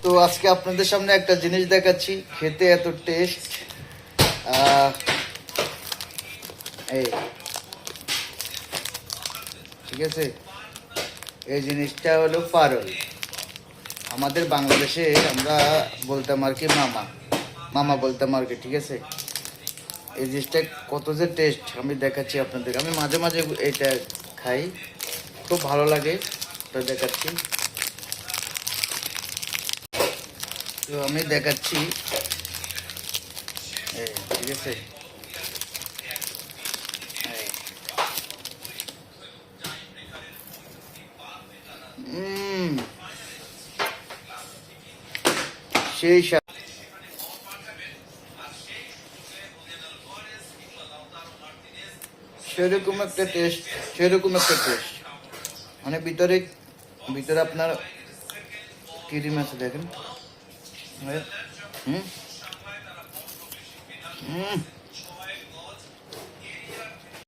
তো আজকে আপনাদের সামনে একটা জিনিস দেখাচ্ছি, খেতে এত টেস্ট। এই ঠিক আছে, এই জিনিসটা হলো পারল। আমাদের বাংলাদেশে আমরা বলতাম আর কি মামা, মামা বলতাম আর কি, ঠিক আছে। এই জিনিসটা কত যে টেস্ট আমি দেখাচ্ছি আপনাদের। আমি মাঝে মাঝে এটা খাই, খুব ভালো লাগে, তো দেখাচ্ছি। তো আমি দেখাচ্ছি, ঠিক আছে। সেই সেরকম একটা টেস্ট, সেরকম একটা টেস্ট, মানে ভিতরে ভিতরে আপনার ক্রিম আছে দেখেন। হুম হুম